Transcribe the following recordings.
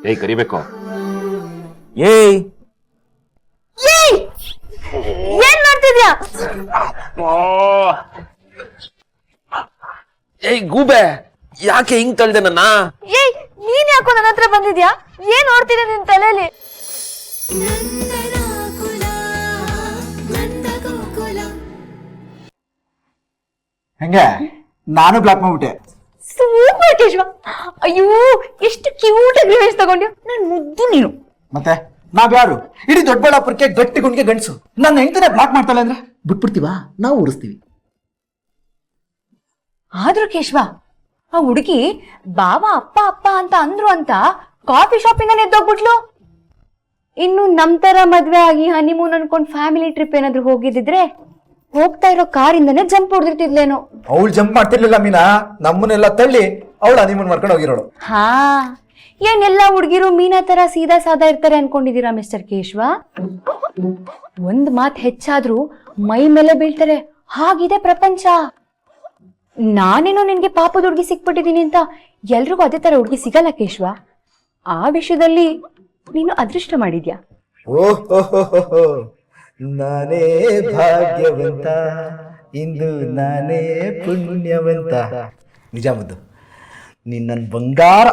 ಏಯ್ ಕರಿಬೇಕು. ಏಯ್ ಏನ್ ಮಾಡ್ತಿದ್ಯಾ? ಏಯ್ ಗೂಬೆ, ಯಾಕೆ ಹಿಂಗ್ ತಳ್ದೆ ನನ್ನ? ಏಯ್ ನೀನ್ ಯಾಕೋ ನನ್ನ ಹತ್ರ ಬಂದಿದ್ಯಾ? ಏನ್ ನೋಡ್ತಿದ್ಯಾ ನಿನ್ ತಲೆಯಲ್ಲಿ? ಹೆಂಗೆ ನಾನು ಬ್ಲಾಕ್ ಮಾಡ್ಬಿಟ್ಟೆ. ಸೂಪರ್ ಕೇಶವ. ಅಯ್ಯೋ ಎಷ್ಟು ಕ್ಯೂಟ್ ಆಗಿ ರಿವೆಂಜ್ ತಗೊಂಡ್ಯಾ. ನನ್ ಮುದ್ದು ನೀನು. ಮತ್ತೆ ನಾವ್ಯಾರು? ಇಡೀ ದೊಡ್ಡಬಳ್ಳಾಪುರಕ್ಕೆ ಗಟ್ಟಿ ಗುಂಡಿಗೆ ಗಂಡಸು. ನನ್ನ ಹೆಂಡತಿನೇ ಬ್ಲಾಕ್ ಮಾಡ್ತಾಳೆ ಅಂದ್ರೆ ಬಿಟ್ಬಿಡ್ತೀವಾ? ನಾವು ಉರಿಸ್ತೀವಿ. ಆದ್ರೂ ಕೇಶವ, ಆ ಹುಡುಗಿ ಬಾಬಾ ಅಪ್ಪ ಅಪ್ಪ ಅಂತ ಅಂದ್ರು ಅಂತ ಕಾಫಿ ಶಾಪಿಂಗ್ ಎದ್ದೋಗ್ಬಿಟ್ಲು. ಇನ್ನು ನಮ್ ತರ ಮದ್ವೆ ಆಗಿ ಹನಿಮೂನ್ ಅನ್ಕೊಂಡ್ ಫ್ಯಾಮಿಲಿ ಟ್ರಿಪ್ ಏನಾದ್ರು ಹೋಗಿದ್ರೆ ಹೋಗ್ತಾ ಇರೋ ಕಾರಿಂದನೇ ಜಂಪ್ ಹೊಡೆದಿರ್ತಿದ್ಲೇನೋ. ಅವಳು ಜಂಪ್ ಮಾಡ್ತಿರ್ಲಿಲ್ಲ ಮೀನಾ, ನಮ್ಮನ್ನೆಲ್ಲ ತಳ್ಳಿ ಅವಳು ಹನಿಮೂನ್ ಮಾಡ್ಕೊಂಡು ಹೋಗಿರೋಳು. ಹಾ, ಏನೆಲ್ಲಾ ಹುಡುಗಿರು ಮೀನಾ ತರ ಸೀದಾ ಸಾದಾ ಇರ್ತಾರೆ ಅನ್ಕೊಂಡಿದೀರಾ ಮಿಸ್ಟರ್ ಕೇಶವ? ಒಂದ್ ಮಾತ್ ಹೆಚ್ಚಾದ್ರೂ ಮೈ ಮೇಲೆ ಬೀಳ್ತಾರೆ. ಹಾಗಿದೆ ಪ್ರಪಂಚ. ನಾನೇನೋ ನಿನ್ಗೆ ಪಾಪದ ಹುಡುಗಿ ಸಿಕ್ಬಿಟ್ಟಿದೀನಿ ಅಂತ ಎಲ್ರಿಗೂ ಅದೇ ತರ ಹುಡುಗಿ ಸಿಗಲ್ಲ ಕೇಶವ. ಆ ವಿಷಯದಲ್ಲಿ ನೀನು ಅದೃಷ್ಟ ಮಾಡಿದ್ಯಾ. ಓಹೋ, ನಾನೇ ಭಾಗ್ಯವಂತ, ಇಂದು ನಾನೇ ಪುಣ್ಯವಂತ. ನಿಜ ಮುದ್ದು, ನೀನ್ ನನ್ ಬಂಗಾರ.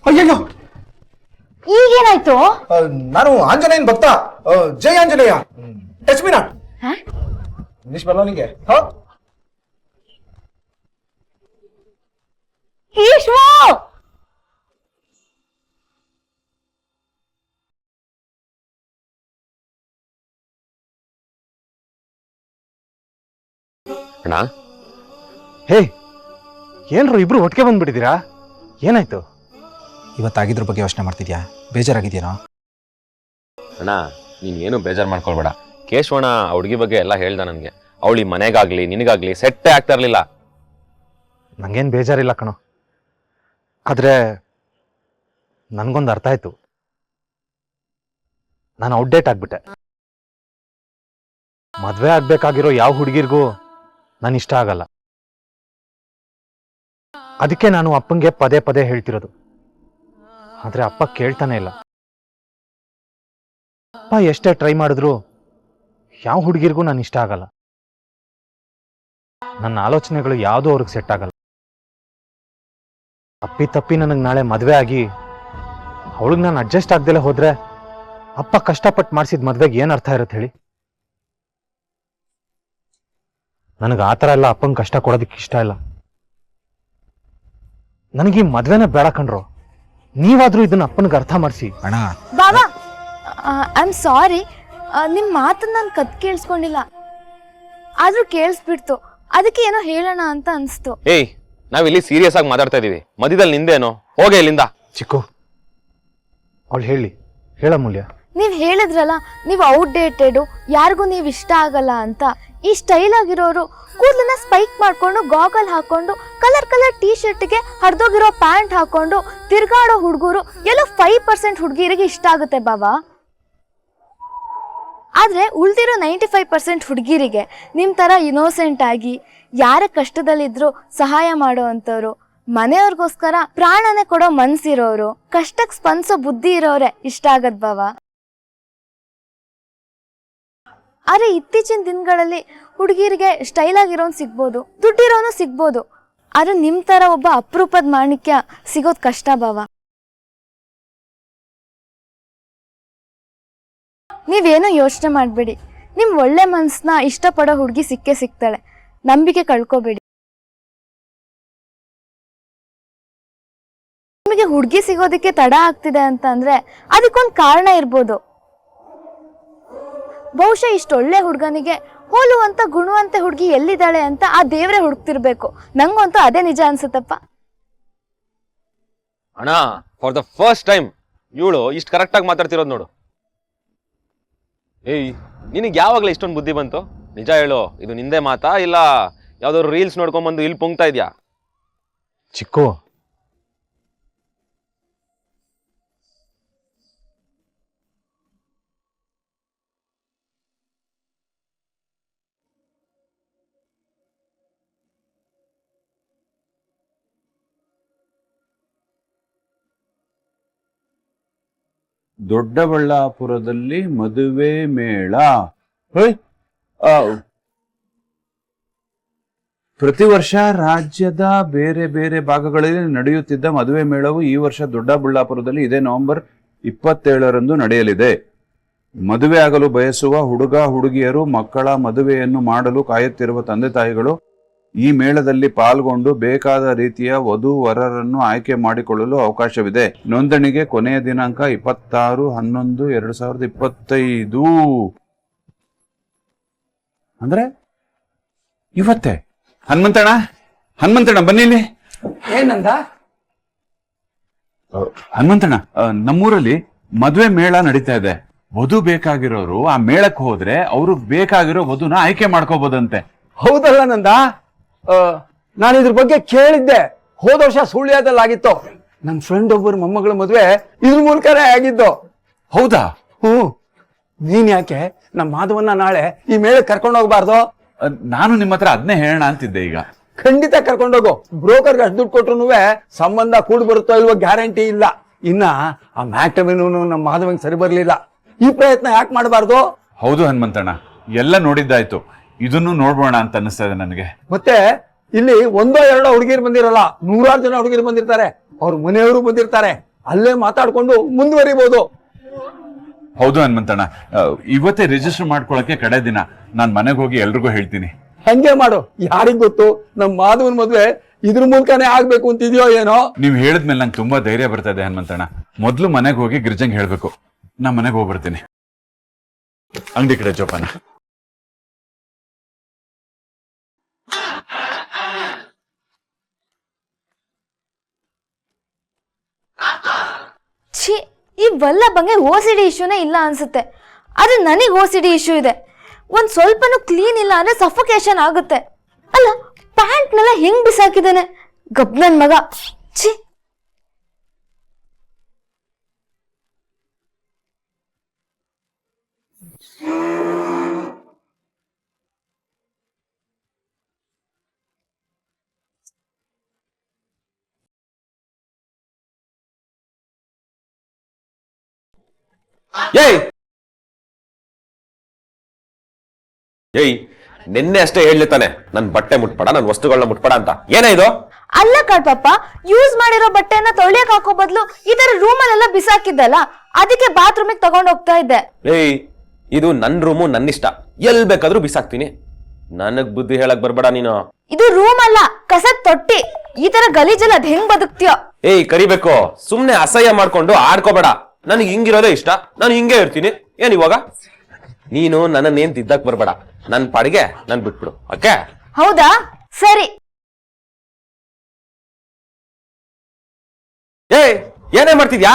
ಅಯ್ಯಯ್ಯೋ, ಈಗೇನಾಯ್ತು? ನಾನು ಆಂಜನೇಯನ್ ಭಕ್ತ. ಜೈ ಆಂಜನೇಯ. ಟಚ್ ಮೀನಾ. ಇಂಗ್ಲಿಷ್ ಬರಲ್ಲ ನಿಂಗೆ? ಕೇಶವ, ಅಣ್ಣ, ಹೇ ಏನ್ರು ಇಬ್ರು ಒಟ್ಟಿಗೆ ಬಂದ್ಬಿಟ್ಟಿದ್ದೀರಾ? ಏನಾಯ್ತು? ಇವತ್ತಾಗಿದ್ರ ಬಗ್ಗೆ ಯೋಚನೆ ಮಾಡ್ತಿದ್ಯಾ? ಬೇಜಾರಾಗಿದ್ಯೇನೋ? ಅಣ್ಣ, ನೀನ್ ಏನು ಬೇಜಾರು ಮಾಡ್ಕೊಳ್ಬೇಡ. ಕೇಶವಣ್ಣ ಆ ಹುಡುಗಿ ಬಗ್ಗೆ ಎಲ್ಲ ಹೇಳ್ದ ನನ್ಗೆ. ಅವಳಿ ಮನೆಗಾಗ್ಲಿ ನಿನಗಾಗ್ಲಿ ಸೆಟ್ಟೇ ಆಗ್ತಾ ಇರ್ಲಿಲ್ಲ. ನಂಗೇನು ಬೇಜಾರಿಲ್ಲ ಕಣೋ, ಆದ್ರೆ ನನ್ಗೊಂದು ಅರ್ಥ ಆಯ್ತು. ನಾನು ಔಟ್ಡೇಟ್ ಆಗ್ಬಿಟ್ಟೆ. ಮದ್ವೆ ಆಗ್ಬೇಕಾಗಿರೋ ಯಾವ ಹುಡುಗಿರ್ಗೂ ನಾನು ಇಷ್ಟ ಆಗಲ್ಲ. ಅದಕ್ಕೆ ನಾನು ಅಪ್ಪಂಗೆ ಪದೇ ಪದೇ ಹೇಳ್ತಿರೋದು. ಆದ್ರೆ ಅಪ್ಪ ಕೇಳ್ತಾನೆ ಇಲ್ಲ. ಅಪ್ಪ ಎಷ್ಟೇ ಟ್ರೈ ಮಾಡಿದ್ರು ಯಾವ ಹುಡುಗಿರ್ಗೂ ನಾನು ಇಷ್ಟ ಆಗಲ್ಲ. ನನ್ನ ಆಲೋಚನೆಗಳು ಯಾವುದೂ ಅವ್ರಿಗೆ ಸೆಟ್ ಆಗಲ್ಲ. ಅಪ್ಪಿ ತಪ್ಪಿ ನನಗೆ ನಾಳೆ ಮದುವೆ ಆಗಿ ಅವಳಿಗೆ ನಾನು ಅಡ್ಜಸ್ಟ್ ಆಗ್ದಲೇ ಹೋದ್ರೆ ಅಪ್ಪ ಕಷ್ಟಪಟ್ಟು ಮಾಡಿಸಿದ ಮದ್ವೆಗೆ ಏನು ಅರ್ಥ ಇರುತ್ತೆ ಹೇಳಿ? ನನಗೆ ಆ ಥರ ಎಲ್ಲ ಅಪ್ಪಂಗೆ ಕಷ್ಟ ಕೊಡೋದಕ್ಕೆ ಇಷ್ಟ ಇಲ್ಲ. ನನಗೆ ಈ ಮದ್ವೆನೇ ಬೇಡ ಕಣ್ರು. ನೀವಾದ್ರೂ ಇದನ್ನ ಅಪ್ಪನಿಗೆ ಅರ್ಥ ಮಾಡಿಸಿ. ಅಣ್ಣ, ಬಾಬಾ ಐ ಆಮ್ ಸಾರಿ. ನಿಮ್ ಮಾತನ್ನ ನಾನು ಕತ್ ಕೇಳಿಸ್ಕೊಂಡಿಲ್ಲ, ಆದ್ರೂ ಕೇಳಿಸ್ಬಿಡ್ತು. ಅದಕ್ಕೆ ಏನೋ ಹೇಳೋಣ ಅಂತ ಅನ್ಸ್ತು. ಏಯ್, ನಾವಿಲ್ಲಿ ಸೀರಿಯಸ್ ಆಗಿ ಮಾತಾಡ್ತಾ ಇದೀವಿ. ಮಧ್ಯದಲ್ಲಿ ನಿಂದೇನೋ? ಹೋಗೆ ಇಲ್ಲಿಂದ. ಚಿಕ್ಕು, ಅವಳು ಹೇಳ ಮೂಲ್ಯ. ನೀವ್ ಹೇಳಿದ್ರಲ್ಲ, ನೀವು ಔಟ್ಡೇಟೆಡ್, ಯಾರಿಗೂ ನೀವ್ ಇಷ್ಟ ಆಗಲ್ಲ ಅಂತ. ಈ ಸ್ಟೈಲ್ ಆಗಿರೋರು ಕೂದಲನ್ನ ಸ್ಪೈಕ್ ಮಾಡ್ಕೊಂಡು, ಗಾಗಲ್ ಹಾಕೊಂಡು, ಕಲರ್ ಟೀ ಶರ್ಟ್ಗೆ ಹರಿದೋಗಿರೋ ಪ್ಯಾಂಟ್ ಹಾಕೊಂಡು ತಿರ್ಗಾಡೋ ಹುಡುಗರು ಎಲ್ಲೋ 5% ಹುಡುಗಿರಿಗೆ ಇಷ್ಟ ಆಗುತ್ತೆ ಬಾಬಾ. ಆದ್ರೆ ಉಳ್ದಿರೋ 95% ಹುಡುಗಿರಿಗೆ ನಿಮ್ ತರ ಇನೋಸೆಂಟ್ ಆಗಿ ಯಾರ ಕಷ್ಟದಲ್ಲಿದ್ರು ಸಹಾಯ ಮಾಡೋ ಅಂತವ್ರು, ಮನೆಯವ್ರಿಗೋಸ್ಕರ ಪ್ರಾಣನೇ ಕೊಡೋ ಮನ್ಸಿರೋರು, ಕಷ್ಟಕ್ಕೆ ಸ್ಪಂದಿಸೋ ಬುದ್ಧಿ ಇರೋರೆ ಇಷ್ಟ ಆಗದ್ ಬಾವ. ಆದ್ರೆ ಇತ್ತೀಚಿನ ದಿನಗಳಲ್ಲಿ ಹುಡುಗಿರಿಗೆ ಸ್ಟೈಲ್ ಆಗಿರೋನ್ ಸಿಗ್ಬೋದು, ದುಡ್ಡಿರೋನು ಸಿಗ್ಬೋದು. ಆದ್ರೆ ನಿಮ್ ತರ ಒಬ್ಬ ಅಪರೂಪದ ಮಾಣಿಕ್ಯ ಸಿಗೋದ್ ಕಷ್ಟ ಬಾವ. ನೀವೇನೋ ಯೋಚನೆ ಮಾಡ್ಬೇಡಿ. ನಿಮ್ ಒಳ್ಳೆ ಮನ್ಸನ್ನ ಇಷ್ಟಪಡೋ ಹುಡುಗಿ ಸಿಕ್ಕೇ ಸಿಗ್ತಾಳೆ. ನಂಬಿಕೆ ಕಳ್ಕೊಬೇಡಿ. ನಿಮಗೆ ಹುಡುಗಿ ಸಿಗೋದಕ್ಕೆ ತಡ ಆಗ್ತಿದೆ ಅಂತ ಅಂದ್ರೆ ಅದಕ್ಕೊಂದು ಕಾರಣ ಇರ್ಬೋದು. ಬಹುಶಃ ಇಷ್ಟೊಳ್ಳೆ ಹುಡುಗನಿಗೆ ಹೋಲುವಂತ ಗುಣವಂತ ಹುಡುಗಿ ಎಲ್ಲಿದ್ದಾಳೆ ಅಂತ ಆ ದೇವ್ರೆ ಹುಡುಕ್ತಿರ್ಬೇಕು. ನಂಗಂತೂ ಅದೇ ನಿಜ ಅನ್ಸುತ್ತಪ್ಪ. ಅಣ್ಣ, ಫಾರ್ ದ ಫಸ್ಟ್ ಟೈಮ್ ಇವಳು ಇಷ್ಟು ಕರೆಕ್ಟ್ ಆಗಿ ಮಾತಾಡ್ತಿರೋದು ನೋಡು. ಏಯ್, ನಿನಗೆ ಯಾವಾಗಲೇ ಇಷ್ಟೊಂದು ಬುದ್ಧಿ ಬಂತು? ನಿಜ ಹೇಳು, ಇದು ನಿಂದೆ ಮಾತಾ ಇಲ್ಲ ಯಾವ್ದಾದ್ರು ರೀಲ್ಸ್ ನೋಡ್ಕೊಂಡ್ಬಂದು ಇಲ್ಲಿ ಪೊಂಗ್ತಾ ಇದ್ಯಾ? ಚಿಕ್ಕು, ದೊಡ್ಡಬಳ್ಳಾಪುರದಲ್ಲಿ ಮದುವೆ ಮೇಳ. ಹೋಯ್, ಆ, ಪ್ರತಿ ವರ್ಷ ರಾಜ್ಯದ ಬೇರೆ ಬೇರೆ ಭಾಗಗಳಲ್ಲಿ ನಡೆಯುತ್ತಿದ್ದ ಮದುವೆ ಮೇಳವು ಈ ವರ್ಷ ದೊಡ್ಡಬಳ್ಳಾಪುರದಲ್ಲಿ ಇದೇ ನವೆಂಬರ್ 27ರಂದು ನಡೆಯಲಿದೆ. ಮದುವೆ ಆಗಲು ಬಯಸುವ ಹುಡುಗ ಹುಡುಗಿಯರು ಮಕ್ಕಳ ಮದುವೆಯನ್ನು ಮಾಡಲು ಕಾಯುತ್ತಿರುವ ತಂದೆ ತಾಯಿಗಳು ಈ ಮೇಳದಲ್ಲಿ ಪಾಲ್ಗೊಂಡು ಬೇಕಾದ ರೀತಿಯ ವಧು ವರರನ್ನು ಆಯ್ಕೆ ಮಾಡಿಕೊಳ್ಳಲು ಅವಕಾಶವಿದೆ. ನೋಂದಣಿಗೆ ಕೊನೆಯ ದಿನಾಂಕ 26/11/2025. ಅಂದ್ರೆ ಇವತ್ತೇ. ಹನುಮಂತಣ್ಣ ಬನ್ನಿ ಇಲ್ಲಿ. ಏನಂದ? ಹನುಮಂತಣ್ಣ, ನಮ್ಮೂರಲ್ಲಿ ಮದುವೆ ಮೇಳ ನಡೀತಾ ಇದೆ. ವಧು ಬೇಕಾಗಿರೋರು ಆ ಮೇಳಕ್ಕೆ ಹೋದ್ರೆ ಅವರು ಬೇಕಾಗಿರೋ ವಧುನ ಆಯ್ಕೆ ಮಾಡ್ಕೋಬಹುದಂತೆ. ಹೌದಲ್ಲ ನಂದ, ನಾನು ಇದ್ರ ಬಗ್ಗೆ ಕೇಳಿದ್ದೆ. ಹೋದ ವರ್ಷ ಸುಳ್ಯದಲ್ಲಾಗಿತ್ತು. ನನ್ನ ಫ್ರೆಂಡ್ ಒಬ್ಬರು ಮೊಮ್ಮಗಳ ಮದುವೆ ಇದ್ರ ಮೂಲಕನೇ ಆಗಿದ್ದು. ಹೌದಾ? ನೀನ್ ಯಾಕೆ ನಮ್ಮ ಮಾಧವನ್ನ ನಾಳೆ ಈ ಮೇಳಕ್ಕೆ ಕರ್ಕೊಂಡು ಹೋಗ್ಬಾರ್ದು? ನಾನು ನಿಮ್ಮ ಹತ್ರ ಅದನ್ನೇ ಹೇಳೋಣ ಅಂತಿದ್ದೆ. ಈಗ ಖಂಡಿತ ಕರ್ಕೊಂಡೋಗು. ಬ್ರೋಕರ್ಗೆ ಅಷ್ಟು ದುಡ್ಡು ಕೊಟ್ರು ಸಂಬಂಧ ಕೂಡಿ ಬರುತ್ತೋ ಇಲ್ವೋ ಗ್ಯಾರಂಟಿ ಇಲ್ಲ. ಇನ್ನ ಆ ಮ್ಯಾಟಮಿನೂ ನಮ್ಮ ಮಾಧವಂಗೆ ಸರಿ ಬರ್ಲಿಲ್ಲ. ಈ ಪ್ರಯತ್ನ ಯಾಕೆ ಮಾಡಬಾರ್ದು? ಹೌದು ಹನುಮಂತಣ್ಣ, ಎಲ್ಲ ನೋಡಿದ್ದಾಯ್ತು. ಇದನ್ನು ನೋಡ್ಬೋಣ ಅಂತ ಅನಿಸ್ತಾ ಇದೆ ನನಗೆ. ಮತ್ತೆ ಇಲ್ಲಿ ಒಂದೋ ಎರಡೋ ಹುಡುಗಿರು ಬಂದಿರಲ್ಲ, 100 ಜನ ಹುಡುಗಿರು ಬಂದಿರ್ತಾರೆ. ಅವ್ರ ಮನೆಯವರು ಬಂದಿರ್ತಾರೆ. ಅಲ್ಲೇ ಮಾತಾಡ್ಕೊಂಡು ಮುಂದುವರಿಬಹುದು. ಹೌದು ಹನುಮಂತಣ್ಣ, ಇವತ್ತೇ ರಿಜಿಸ್ಟರ್ ಮಾಡ್ಕೊಳಕ್ಕೆ ಕಡೆ ದಿನ. ನಾನ್ ಮನೆಗೆ ಹೋಗಿ ಎಲ್ರಿಗೂ ಹೇಳ್ತೀನಿ. ಹಂಗೆ ಮಾಡು. ಯಾರಿಗ್ ಗೊತ್ತು ನಮ್ಮ ಮಾಧವನ್ ಮದ್ವೆ ಇದ್ರ ಮೂಲಕನೇ ಆಗ್ಬೇಕು ಅಂತಿದ್ಯೋ ಏನೋ. ನೀವ್ ಹೇಳಿದ್ಮೇಲೆ ನಂಗೆ ತುಂಬಾ ಧೈರ್ಯ ಬರ್ತಾ ಇದೆ ಹನುಮಂತಣ್ಣ. ಮೊದ್ಲು ಮನೆಗೆ ಹೋಗಿ ಗಿರ್ಜಂಗ್ ಹೇಳ್ಬೇಕು. ನಾ ಮನೆಗೆ ಹೋಗ್ಬರ್ತೀನಿ. ಅಂಗಡಿ ಕಡೆ ಜೋಪಾನ. ಛೀ, ಈ ವಲ್ಲಭಂಗೆ ಓಸಿಡಿ ಇಶ್ಯೂನೇ ಇಲ್ಲ ಅನ್ಸುತ್ತೆ. ಆದ್ರೆ ನನಗೆ ಓಸಿಡಿ ಇಶ್ಯೂ ಇದೆ. ಒಂದ್ ಸ್ವಲ್ಪನೂ ಕ್ಲೀನ್ ಇಲ್ಲ ಅಂದ್ರೆ ಸಫೋಕೇಶನ್ ಆಗುತ್ತೆ. ಅಲ್ಲ, ಪ್ಯಾಂಟ್ನೆಲ್ಲ ಹೆಂಗ್ ಬಿಸಾಕಿದ್ದಾನೆ ಗಬ್ ನನ್ ಮಗ. ಛೀ. ಏಯ್, ನಿನ್ನೆ ಅಷ್ಟೇ ಹೇಳ್ತಾನೆ ನನ್ ಬಟ್ಟೆ ಮುಟ್ಬೇಡ, ನನ್ ವಸ್ತುಗಳನ್ನ ಮುಟ್ಬೇಡ ಅಂತ. ಏನೇ ಇದು? ಅಲ್ಲ ಕಣ್ಪಪ್ಪ, ಯೂಸ್ ಮಾಡಿರೋ ಬಟ್ಟೆನ ತೊಳೆಯಕ್ ಹಾಕೋ ಬದಲು ಈ ತರ ರೂಮಲ್ಲೆಲ್ಲ ಬಿಸಾಕಿದ್ದಲ್ಲ, ಅದಕ್ಕೆ ಬಾತ್ರೂಮಿಗೆ ತಗೊಂಡ್ ಹೋಗ್ತಾ ಇದ್ದೆ. ಏಯ್, ಇದು ನನ್ ರೂಮು, ನನ್ನಿಷ್ಟ. ಎಲ್ ಬೇಕಾದ್ರೂ ಬಿಸಾಕ್ತೀನಿ. ನನಗ್ ಬುದ್ಧಿ ಹೇಳಕ್ ಬರ್ಬೇಡ ನೀನು. ಇದು ರೂಮ್ ಅಲ್ಲ, ಕಸದ್ ತೊಟ್ಟಿ. ಈ ತರ ಗಲೀಜಲ್ಲ ಅದ್ ಹೆಂಗ್ ಬದುಕ್ತಿಯೋ? ಏಯ್ ಕರಿಬೇಕು, ಸುಮ್ನೆ ಅಸಹ್ಯ ಮಾಡ್ಕೊಂಡು ಆಡ್ಕೋಬೇಡ. ನನಗೆ ಹಿಂಗಿರೋದೇ ಇಷ್ಟ, ನಾನು ಹಿಂಗೆ ಇರ್ತೀನಿ. ಏನ್ ಇವಾಗ ನೀನು ನನ್ನನ್ನೇನ್ ತಿದ್ದಕ್ ಬರ್ಬೇಡ. ನನ್ ಪಾಡಿಗೆ ನನ್ ಬಿಟ್ಬಿಡು. ಓಕೆ? ಹೌದಾ, ಸರಿ. ಏಯ್, ಏನೇ ಮಾಡ್ತಿದ್ಯಾ?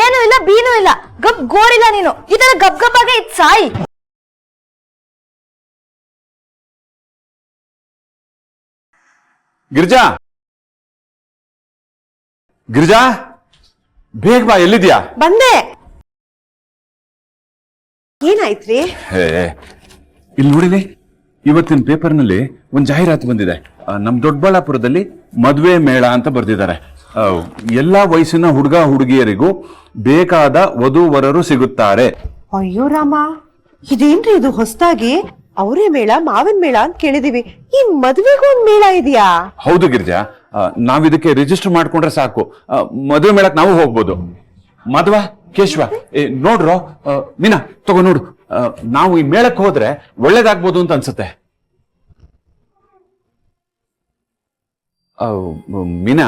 ಏನು ಇಲ್ಲ, ಬೀನು ಇಲ್ಲ, ಗಬ್ ಗೋರಿಲ್ಲ ನೀನು. ಈ ತರ ಗಬ್ ಗಬ್ಬಾಗೆ ಇದ್ ಸಾಯಿ. ಗಿರ್ಜಾ, ಗಿರ್ಜಾ, ಬೇಗ ಬಾ. ಎಲ್ಲಿದ್ಯಾ? ಬಂದೆ. ಏನಾಯ್ತ್ರಿ? ಇಲ್ಲಿ ನೋಡಿಲಿ, ಇವತ್ತಿನ ಪೇಪರ್ನಲ್ಲಿ ಒಂದ್ ಜಾಹೀರಾತು ಬಂದಿದೆ. ನಮ್ ದೊಡ್ಡಬಳ್ಳಾಪುರದಲ್ಲಿ ಮದುವೆ ಮೇಳ ಅಂತ ಬರ್ದಿದ್ದಾರೆ. ಎಲ್ಲಾ ವಯಸ್ಸಿನ ಹುಡುಗ ಹುಡುಗಿಯರಿಗೂ ಬೇಕಾದ ವಧು ವರರು ಸಿಗುತ್ತಾರೆ. ಅಯ್ಯೋ ರಾಮ, ಇದೇನ್ರಿ ಇದು ಹೊಸದಾಗಿ? ಅವರೇ ಮೇಳ, ಮಾವಿನ ಮೇಳ ಅಂತ ಕೇಳಿದೀವಿ. ಈ ಮದ್ವೆಗೂ ಒಂದ್ ಮೇಳ ಇದೆಯಾ? ಹೌದು ಗಿರ್ಜಾ, ನಾವ್ ಇದಕ್ಕೆ ರಿಜಿಸ್ಟರ್ ಮಾಡ್ಕೊಂಡ್ರೆ ಸಾಕು. ಮದುವೆ ಮೇಳಕ್ ನಾವು ಹೋಗ್ಬೋದು. ಮಾಧವ, ಕೇಶವ, ನೋಡ್ರೋ, ಮೀನಾ ತಗೋ ನೋಡು. ನಾವು ಈ ಮೇಳಕ್ಕೆ ಹೋದ್ರೆ ಒಳ್ಳೇದಾಗ್ಬೋದು ಅಂತ ಅನ್ಸುತ್ತೆ. ಮೀನಾ,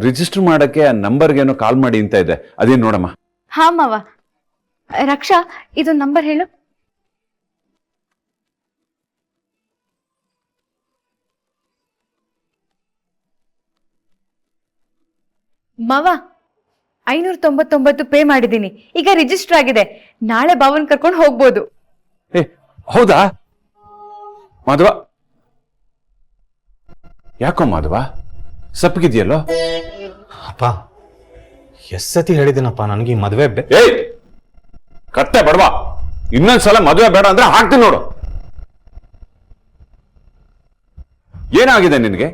ರಿಜಿಸ್ಟರ್ ಮಾಡಕ್ಕೆ ಆ ನಂಬರ್ಗೇನೋ ಕಾಲ್ ಮಾಡಿ ಅಂತ ಇದೆ. ಅದೇನ್ ನೋಡಮ್ಮ. ಹಾ ಮಾವ. ರಕ್ಷಾ, ಇದು ನಂಬರ್ ಹೇಳು. ಮಾವ, 599 ಪೇ ಮಾಡಿದ್ದೀನಿ. ಈಗ ರಿಜಿಸ್ಟರ್ ಆಗಿದೆ. ನಾಳೆ ಬಾವನ್ ಕರ್ಕೊಂಡು ಹೋಗ್ಬೋದು. ಹೌದಾ ಮಾಧವ? ಯಾಕೋ ಮಾಧವ ಸಪ್ಪಗಿದ್ಯಲ್ಲೋ? ಅಪ್ಪ, ಎಷ್ಟ್ ಸತಿ ಹೇಳಿದ್ದೀನಪ್ಪ ನನಗೆ ಈ ಮದ್ವೆ ಏಯ್ ಕತ್ತೆ ಬಡವಾ, ಇನ್ನೊಂದ್ಸಲ ಮದುವೆ ಬೇಡ ಅಂದ್ರೆ ಹಾಕ್ತೀನಿ ನೋಡು. ಏನಾಗಿದೆ ನಿನ್ಗೆ?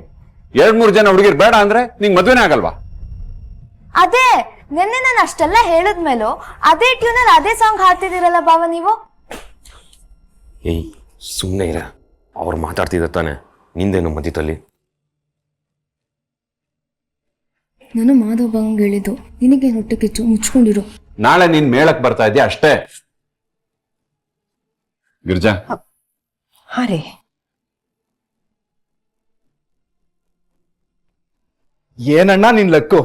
2-3 ಜನ ಹುಡುಗಿರ್ ಬೇಡ ಅಂದ್ರೆ ನಿಂಗೆ ಮದ್ವೆನೇ ಆಗಲ್ವಾ? ಅದೇ ನಿನ್ನೆ ನಾನು ಅಷ್ಟೆಲ್ಲ ಹೇಳಿದ್ಮೇಲೂ ಅದೇ ಟ್ಯೂನಲ್ಲಿ ಅದೇ ಸಾಂಗ್ ಹಾಡ್ತಿದ್ದೀರಲ್ಲ ಬಾವ ನೀವು. ಏಯ್ ಸುಮ್ಮನೆ ಇರ, ಅವ್ರು ಮಾತಾಡ್ತಿದ್ದ ತಾನೆ, ನಿಂದೇನು ಮಧ್ಯದಲ್ಲಿ? ನಾನು ಮಾಧವ್ ಬಾವಂಗ್ ಹೇಳಿದ್ದು, ನಿನಗೆ ಹೊಟ್ಟೆ ಕಿಚ್ಚು, ಮುಚ್ಕೊಂಡಿರು. ನಾಳೆ ನೀನ್ ಮೇಳಕ್ ಬರ್ತಾ ಇದ್ಯಾ ಅಷ್ಟೇ. ಗಿರ್ಜಾ, ಹಾ ರೀ. ಏನಣ್ಣ ನಿನ್ ಲಕ್ಕು,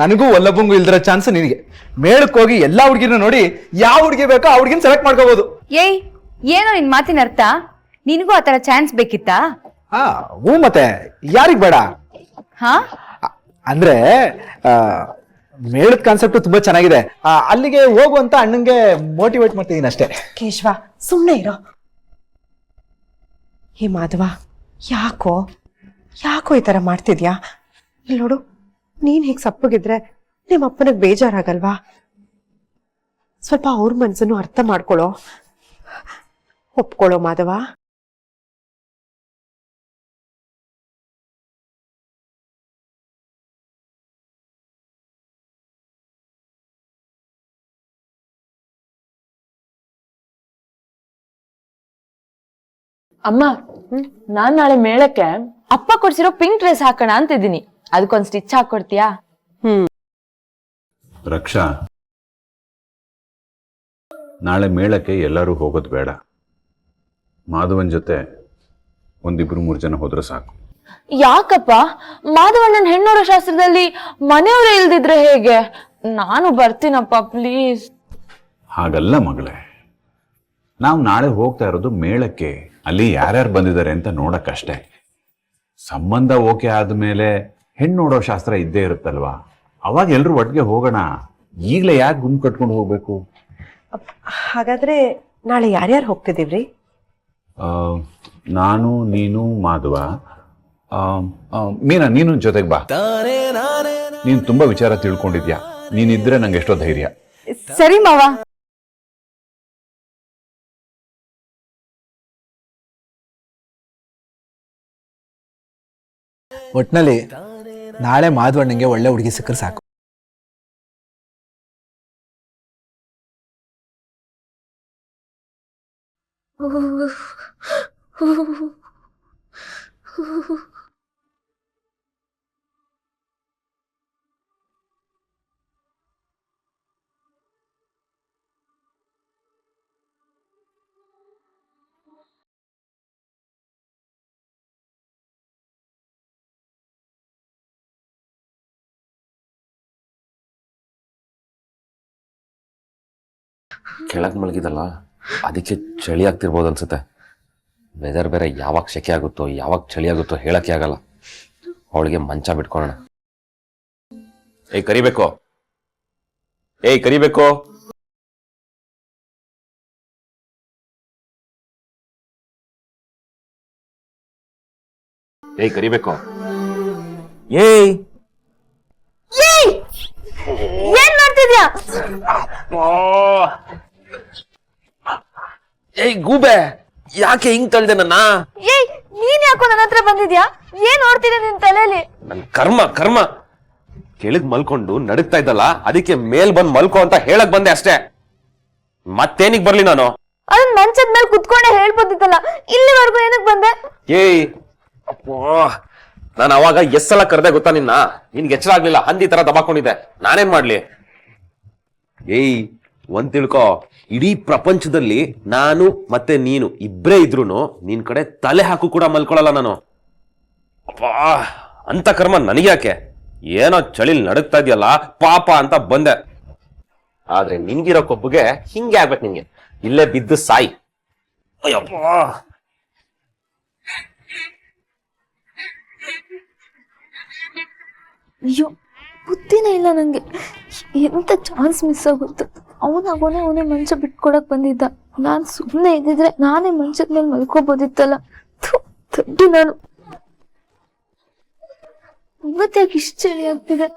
ನನಗೂ ಒಲ್ಲಬಂಗು ಇಲ್ದಿರೋ ಚಾನ್ಸ್ ನಿನಗೆ. ಮೇಳಕ್ಕೆ ಹೋಗಿ ಎಲ್ಲಾ ಹುಡುಗಿನ ನೋಡಿ ಯಾವ ಹುಡುಗಿ ಬೇಕೋ ಆ ಹುಡುಗಿನ ಸೆಲೆಕ್ಟ್ ಮಾಡ್ಕೋಬಹುದು. ಏಯ್, ಏನೋ ನಿನ್ ಮಾತಿನ ಅರ್ಥ? ನಿನಗೂ ಆತರ ಚಾನ್ಸ್ ಬೇಕಿತ್ತಾ? ಹ್ಞೂ, ಮತ್ತೆ ಯಾರಿಗ್ ಬೇಡ? ಹಾ, ಅಂದ್ರೆ ಮೇಳದ ಕಾನ್ಸೆಪ್ಟ್ ತುಂಬಾ ಚೆನ್ನಾಗಿದೆ. ಅಲ್ಲಿಗೆ ಹೋಗುವಂತ ಅಣ್ಣಂಗೆ ಮೋಟಿವೇಟ್ ಮಾಡ್ತಿದ್ದೀನಿ ಅಷ್ಟೇ. ಕೇಶವ, ಸುಮ್ನೆ ಇರೋ. ಹೇ ಮಾಧವ, ಯಾಕೋ ಈ ತರ ಮಾಡ್ತಿದ್ಯಾ? ಇಲ್ಲಿ ನೋಡು, ನೀನ್ ಹೀಗ್ ಸಪ್ಪಗಿದ್ರೆ ನಿಮ್ಮ ಅಪ್ಪನಿಗೆ ಬೇಜಾರಾಗಲ್ವಾ? ಸ್ವಲ್ಪ ಅವ್ರ ಮನ್ಸನ್ನು ಅರ್ಥ ಮಾಡ್ಕೊಳ್ಳೋ, ಒಪ್ಕೊಳ್ಳೋ ಮಾಧವ. ಅಮ್ಮ, ನಾನ್ ನಾಳೆ ಮೇಳಕ್ಕೆ ಅಪ್ಪ ಕೊಡ್ಸಿರೋ ಪಿಂಕ್ ಡ್ರೆಸ್ ಹಾಕೋಣ ಅಂತಿದ್ದೀನಿ. ಅದಕ್ಕೊಂದ್ ಸ್ಟಿಚ್ ಹಾಕೊಡ್ತೀಯಾ? ರಕ್ಷಾ, ನಾಳೆ ಮೇಳಕ್ಕೆ ಎಲ್ಲರೂ ಹೋಗೋದು ಬೇಡ. ಮಾಧವನ್ ಜೊತೆ 1-2-3 ಜನ ಹೋದ್ರೆ ಸಾಕು. ಯಾಕಪ್ಪ? ಮಾಧವಣ್ಣನ ಹೆಣ್ಣೋರ ಶಾಸ್ತ್ರದಲ್ಲಿ ಮನೆಯವರೇ ಇಲ್ದಿದ್ರೆ ಹೇಗೆ? ನಾನು ಬರ್ತೀನಪ್ಪ, ಪ್ಲೀಸ್. ಹಾಗಲ್ಲ ಮಗಳೇ, ನಾವು ನಾಳೆ ಹೋಗ್ತಾ ಇರೋದು ಮೇಳಕ್ಕೆ. ಅಲ್ಲಿ ಯಾರ್ಯಾರು ಬಂದಿದ್ದಾರೆ ಅಂತ ನೋಡಕ್ಕಷ್ಟೇ. ಸಂಬಂಧ ಓಕೆ ಆದ್ಮೇಲೆ ಹೆಣ್ಣು ನೋಡೋ ಶಾಸ್ತ್ರ ಇದ್ದೇ ಇರುತ್ತಲ್ವಾ, ಅವಾಗ ಎಲ್ರು ಒಟ್ಟಿಗೆ ಹೋಗೋಣ. ಈಗಲೇ ಯಾಕೆ ಗುಂಪು ಕಟ್ಕೊಂಡು ಹೋಗ್ಬೇಕು? ಹಾಗಾದ್ರೆ ನಾಳೆ ಯಾರ್ಯಾರು ಹೋಗ್ತಿದೀವ್ರಿ? ನಾನು, ನೀನು, ಮಾಧವ, ಮೀನಾ ನೀನು ಜೊತೆಗೆ ಬಾ. ನೀನು ತುಂಬಾ ವಿಚಾರ ತಿಳ್ಕೊಂಡಿದ್ಯಾ, ನೀನಿದ್ರೆ ನಂಗೆ ಎಷ್ಟೋ ಧೈರ್ಯ. ಸರಿ ಮಾವ. ಒಟ್ನಲ್ಲಿ ನಾಳೆ ಮಾಧವಣ್ಣಂಗೆ ಒಳ್ಳೆ ಹುಡುಗಿ ಸಿಕ್ಕರೆ ಸಾಕು. ಕೆಳಗೆ ಮಲಗಿದಲ್ಲ, ಅದಕ್ಕೆ ಚಳಿ ಆಗ್ತಿರ್ಬೋದು ಅನ್ಸುತ್ತೆ. ವೆದರ್ ಬೇರೆ ಯಾವಾಗ ಸೆಕೆ ಆಗುತ್ತೋ ಯಾವಾಗ ಚಳಿ ಆಗುತ್ತೋ ಹೇಳಕ್ಕೆ ಆಗಲ್ಲ. ಅವಳಿಗೆ ಮಂಚ ಬಿಟ್ಕೊಳ್ಳೋಣ. ಏಯ್ ಕರಿಬೇಕು, ಏಯ್ ಕರಿಬೇಕು. ಏಯ್ ಕರಿಬೇಕು. ಏಯ್ ಏನ್ ಮಾಡ್ತಿದ್ಯಾ? ಏಯ್ ಗೂಬೆ, ಯಾಕೆ ಹಿಂಗ್ ತಳ್ದೆ ನನ್ನ? ಏಯ್, ನೀನ್ ಯಾಕೋ ನನ್ನ ಹತ್ರ ಬಂದಿದ್ಯಾ? ಏನ್ ನೋಡ್ತಿದ್ಯಾ ನಿನ್ ತಲೆಯಲ್ಲಿ? ನನ್ ಕರ್ಮ ಕೆಳಗ್ ಮಲ್ಕೊಂಡು ನಡುಗ್ತಾ ಇದ್ದಲ್ಲ, ಅದಕ್ಕೆ ಮೇಲ್ ಬಂದ್ ಮಲ್ಕೋ ಅಂತ ಹೇಳಕ್ ಬಂದೆ ಅಷ್ಟೇ. ಮತ್ತೇನಿಗ್ ಬರ್ಲಿ ನಾನು? ಅದನ್ ಮಂಚದ ಮೇಲೆ ಕುತ್ಕೊಂಡೆ ಹೇಳ್ಬೋದಿತ್ತಲ್ಲ, ಇಲ್ಲಿವರೆಗೂ ಏನಕ್ ಬಂದೆ? ಏಯ್ ನಾನು ಅವಾಗ ಎಷ್ಟೆಲ್ಲ ಕರೆದೆ ಗೊತ್ತಾ ನಿನ್ನ? ನಿನ್ಗೆ ಎಚ್ಚರ ಆಗ್ಲಿಲ್ಲ, ಹಂದಿ ತರ ದಬಾಕೊಂಡಿದ್ದೆ. ನಾನೇನ್ ಮಾಡ್ಲಿ? ಏಯ್ ಒಂದ್ ತಿಳ್ಕೊ, ಇಡೀ ಪ್ರಪಂಚದಲ್ಲಿ ನಾನು ಮತ್ತೆ ನೀನು ಇಬ್ರೇ ಇದ್ರುನು ನಿನ್ ಕಡೆ ತಲೆ ಹಾಕು ಕೂಡ ಮಲ್ಕೊಳಲ್ಲ ನಾನು. ಅಪ್ಪಾ, ಅಂತ ಕರ್ಮ ನನಗ್ಯಾಕೆ? ಏನೋ ಚಳಿಲ್ ನಡುಗ್ತಾ ಇದೆಯಲ್ಲ ಪಾಪ ಅಂತ ಬಂದೆ. ಆದ್ರೆ ನಿನ್ಗಿರೋ ಕೊಬ್ಬುಗೆ ಹಿಂಗೆ ಆಗ್ಬೇಕು. ನಿನ್ಗೆ ಇಲ್ಲೇ ಬಿದ್ದು ಸಾಯಿ. ಅಯ್ಯಪ್ಪ, ಅಯ್ಯೋ, ಬುದ್ಧಿನೇ ಇಲ್ಲ ನಂಗೆ. ಎಂತ ಚಾನ್ಸ್ ಮಿಸ್ ಆಗುತ್ತೆ. ಅವನೇ ಮಂಚ ಬಿಟ್ಕೊಡಕ್ ಬಂದಿದ್ದ. ನಾನ್ ಸುಮ್ಮನೆ ಇದ್ದಿದ್ರೆ ನಾನೇ ಮಂಚದ ಮೇಲೆ ಮಲ್ಕೋಬೋದಿತ್ತಲ್ಲ. ದೊಡ್ಡ ನಾನು ಇವತ್ತಾಗ ಇಷ್ಟು ಚಳಿ ಆಗ್ತಿದೆ.